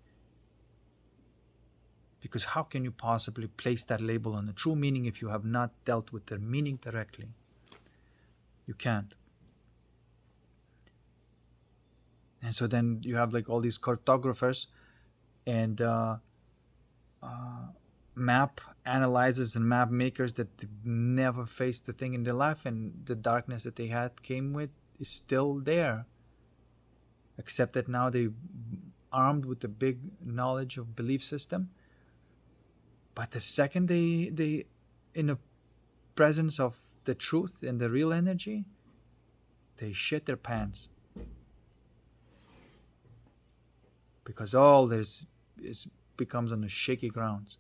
Because how can you possibly place that label on the true meaning if you have not dealt with the meaning directly? You can't. And so then you have like all these cartographers and map analyzers and map makers that never faced the thing in their life, and the darkness that they had came with is still there, except that now they armed with a big knowledge of belief system. But the second they in the presence of the truth and the real energy, they shit their pants, because all this becomes on the shaky grounds.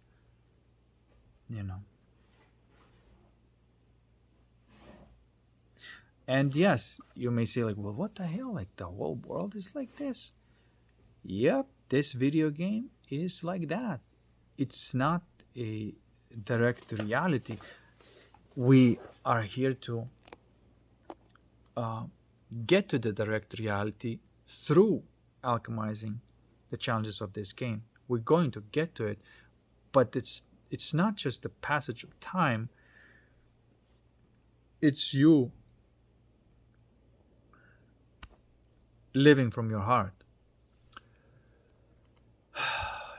And yes, you may say like, well, what the hell? Like the whole world is like this. Yep, this video game is like that. It's not a direct reality. We are here to get to the direct reality through alchemizing the challenges of this game. We're going to get to it, but it's not just the passage of time. It's you living from your heart.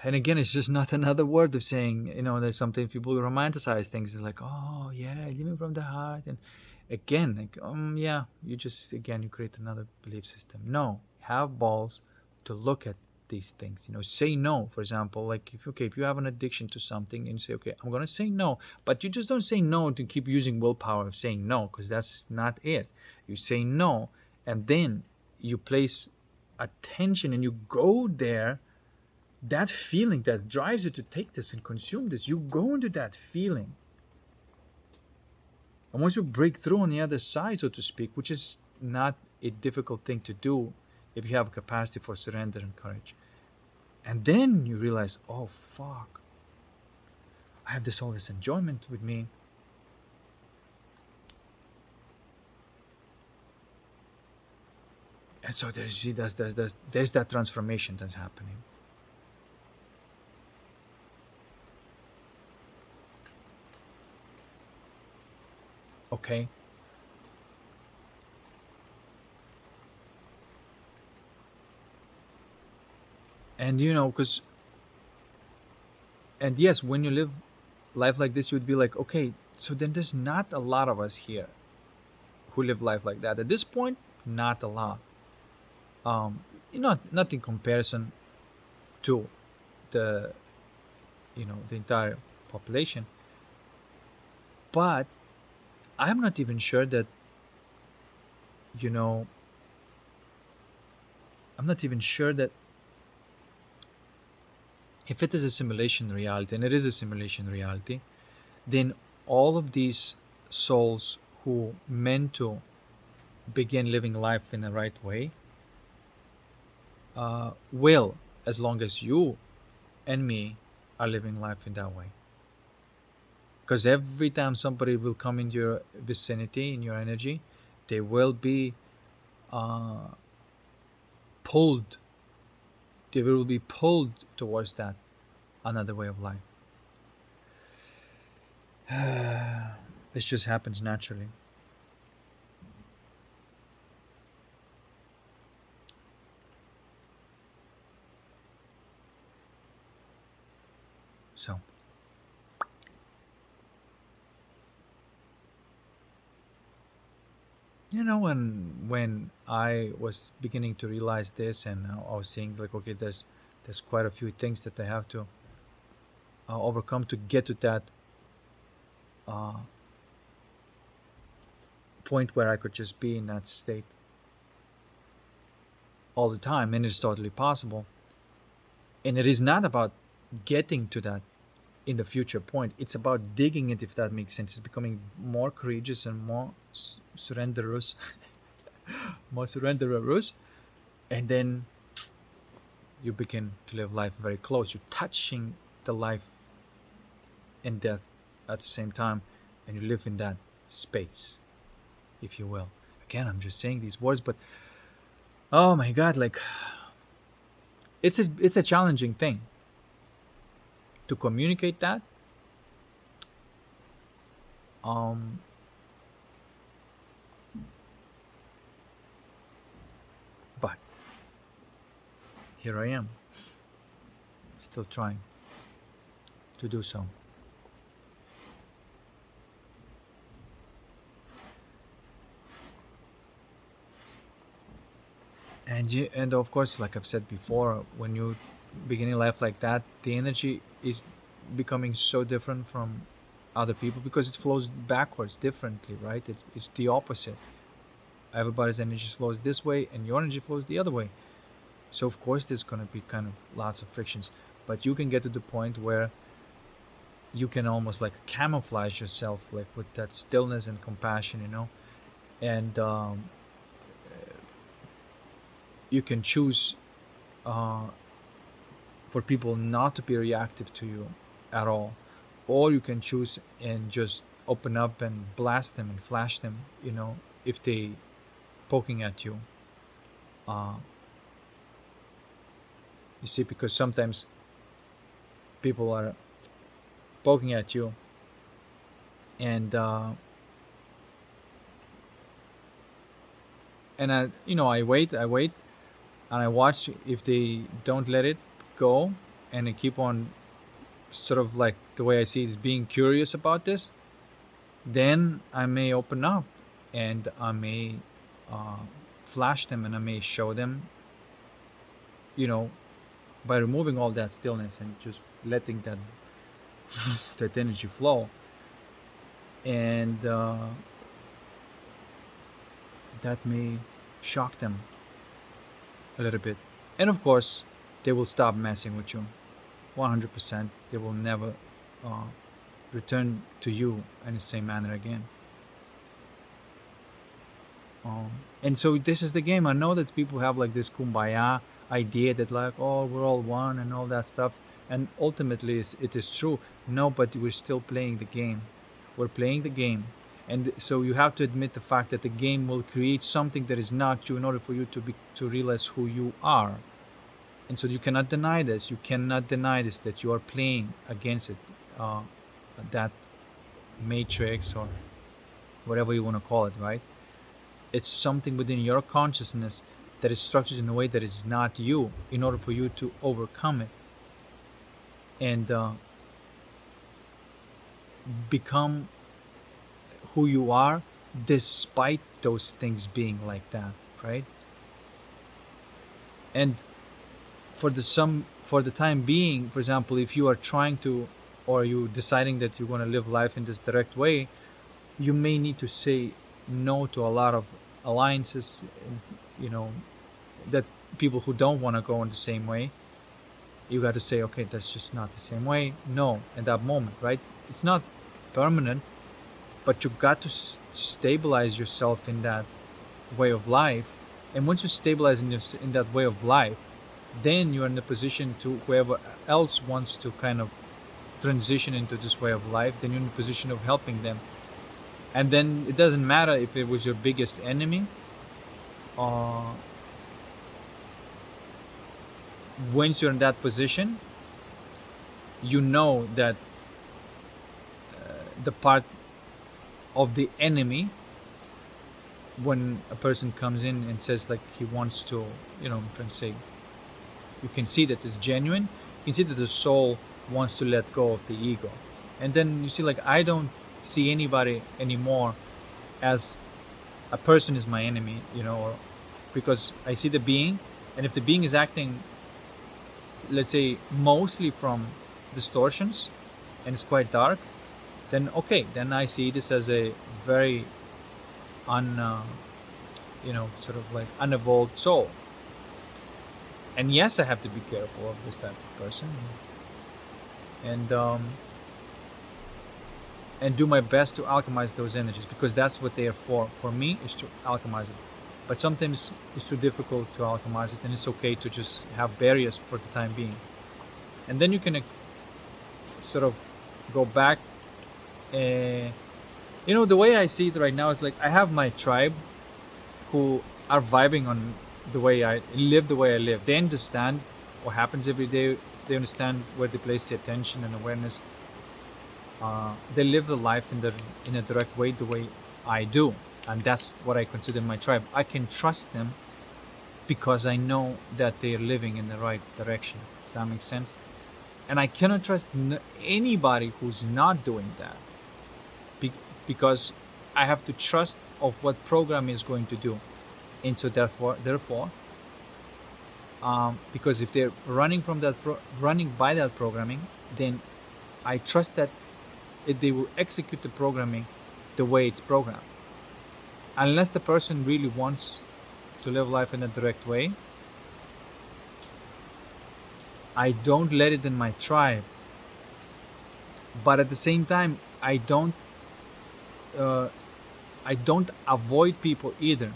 And again, it's just not another word of saying, there's sometimes people romanticize things. It's like, oh yeah, living from the heart. And again, like, yeah, you create another belief system. No, have balls to look at these things. Say no. For example, like if you have an addiction to something and you say, okay, I'm gonna say no, but you just don't say no to keep using willpower of saying no, because that's not it. You say no, and then you place attention and you go there. That feeling that drives you to take this and consume this, you go into that feeling. And once you break through on the other side, so to speak, which is not a difficult thing to do if you have a capacity for surrender and courage, and then you realize, oh fuck, I have all this enjoyment with me. And so there's that transformation that's happening. Okay. And because and yes, when you live life like this, you would be like, okay, so then there's not a lot of us here who live life like that at this point. Not a lot. um not in comparison to the the entire population, but I'm not even sure that you know I'm not even sure that if it is a simulation reality, and it is a simulation reality, then all of these souls who meant to begin living life in the right way will, as long as you and me are living life in that way. Because every time somebody will come in your vicinity, in your energy, they will be uh, pulled. They will be pulled towards that another way of life. This just happens naturally. So, when I was beginning to realize this, and I was seeing like, okay, there's quite a few things that I have to overcome to get to that uh, point where I could just be in that state all the time, and it's totally possible. And it is not about getting to that in the future point. It's about digging it, if that makes sense. It's becoming more courageous and more surrenderous, more surrenderous, and then you begin to live life very close. You're touching the life and death at the same time, and you live in that space, if you will. Again, I'm just saying these words, but oh my god, like it's a challenging thing to communicate that. Um, but here I am, still trying to do so. And of course, like I've said before, when you beginning life like that, the energy is becoming so different from other people because it flows backwards differently, right? It's the opposite. Everybody's energy flows this way, and your energy flows the other way. So of course, there's gonna be kind of lots of frictions, but you can get to the point where you can almost like camouflage yourself, like with that stillness and compassion, and you can choose uh, for people not to be reactive to you at all, or you can choose and just open up and blast them and flash them, if they poking at you. uh, you see, because sometimes people are poking at you, and I wait and I watch if they don't let it go, and they keep on, sort of like the way I see it is being curious about this. Then I may open up, and I may uh, flash them, and I may show them, you know, by removing all that stillness and just letting that energy flow, and that may shock them a little bit. And of course, they will stop messing with you, 100%. They will never uh, return to you in the same manner again. And so this is the game. I know that people have like this kumbaya idea that like, oh, we're all one and all that stuff, and ultimately it is true. No, but we're still playing the game. We're playing the game, and so you have to admit the fact that the game will create something that is not you in order for you to realize who you are. And so you cannot deny this. You cannot deny this, that you are playing against it. That matrix, or whatever you want to call it, right? It's something within your consciousness that is structured in a way that is not you, in order for you to overcome it and become who you are, despite those things being like that, right? And for the time being, for example, if you are trying to, or you deciding that you want to live life in this direct way, you may need to say no to a lot of alliances, you know, that people who don't want to go in the same way. You got to say, okay, that's just not the same way. No, in that moment, right? It's not permanent, but you got to stabilize yourself in that way of life. And once you stabilize in that way of life, then you're in a position to, whoever else wants to kind of transition into this way of life, then you're in a position of helping them. And then it doesn't matter if it was your biggest enemy. Once you're in that position, you know that the part of the enemy, when a person comes in and says like he wants to, I'm trying to say, you can see that it's genuine. You can see that the soul wants to let go of the ego. And then you see, like, I don't see anybody anymore as a person is my enemy, or because I see the being, and if the being is acting, let's say, mostly from distortions and it's quite dark, then okay, then I see this as a very sort of like unevolved soul. And yes, I have to be careful of this type of person, and do my best to alchemize those energies, because that's what they are for. For me, is to alchemize it. But sometimes it's too difficult to alchemize it, and it's okay to just have barriers for the time being. And then you can sort of go back. The way I see it right now is like I have my tribe who are vibing on the way I live, They understand what happens every day. They understand where they place the attention and awareness. They live the life in a direct way, the way I do, and that's what I consider my tribe. I can trust them because I know that they are living in the right direction. Does that make sense? And I cannot trust anybody who's not doing that, because I have to trust of what program is going to do. And so therefore, because if they're running by that programming, then I trust that they will execute the programming the way it's programmed. Unless the person really wants to live life in a direct way, I don't let it in my tribe. But at the same time, I don't avoid people either.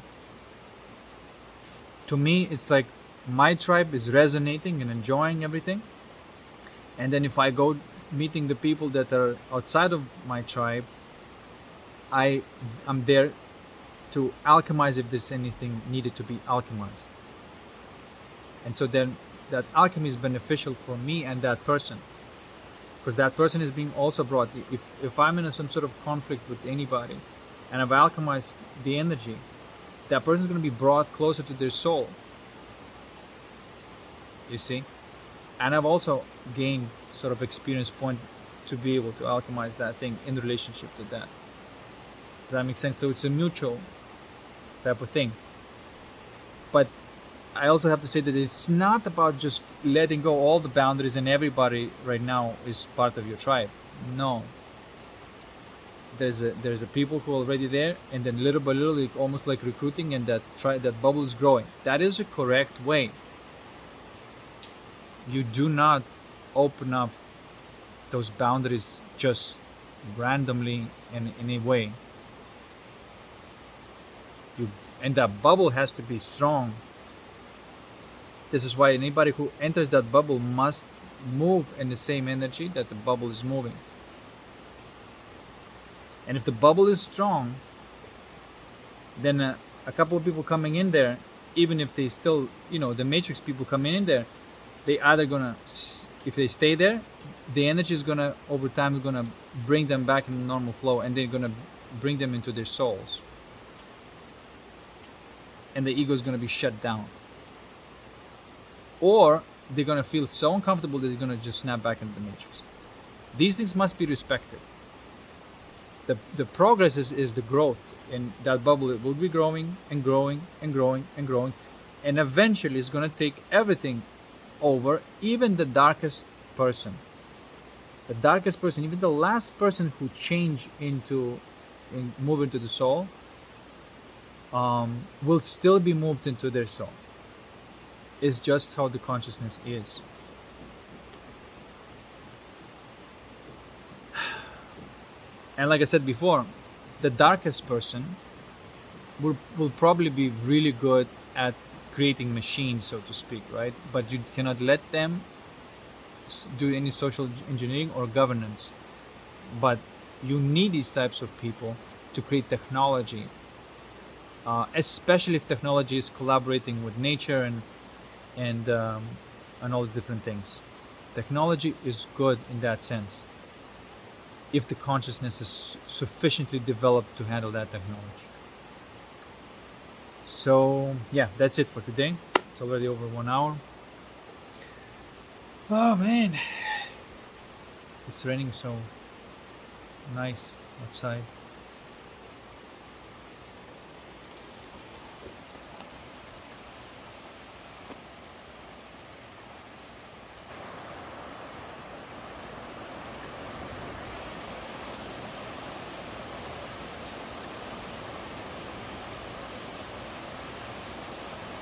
To me, it's like my tribe is resonating and enjoying everything, and then if I go meeting the people that are outside of my tribe, I'm there to alchemize if there's anything needed to be alchemized. And so then that alchemy is beneficial for me and that person, because that person is being also brought. If I'm in some sort of conflict with anybody and I've alchemized the energy, that person is going to be brought closer to their soul, you see. And I've also gained sort of experience point to be able to alchemize that thing in relationship to that. Does that make sense? So it's a mutual type of thing. But I also have to say that it's not about just letting go all the boundaries and everybody right now is part of your tribe. No. There's a people who are already there, and then little by little, almost like recruiting, and that bubble is growing. That is a correct way. You do not open up those boundaries just randomly in any way. And that bubble has to be strong. This is why anybody who enters that bubble must move in the same energy that the bubble is moving. And if the bubble is strong, then a couple of people coming in there, even if they still, the matrix people coming in there, they either gonna, if they stay there, the energy is gonna, over time, is gonna bring them back in the normal flow, and they're gonna bring them into their souls, and the ego is going to be shut down, or they're going to feel so uncomfortable that they're going to just snap back into the matrix. These things must be respected. The progress is the growth, and that bubble will be growing and growing and growing and growing, and eventually it's going to take everything over, even the darkest person. The darkest person, even the last person who changed into and move into the soul, will still be moved into their soul. It's just how the consciousness is. And like I said before, the darkest person will probably be really good at creating machines, so to speak, right? But you cannot let them do any social engineering or governance. But you need these types of people to create technology, especially if technology is collaborating with nature and all the different things. Technology is good in that sense, if the consciousness is sufficiently developed to handle that technology. So yeah, that's it for today. It's already over 1 hour. Oh man, it's raining so nice outside.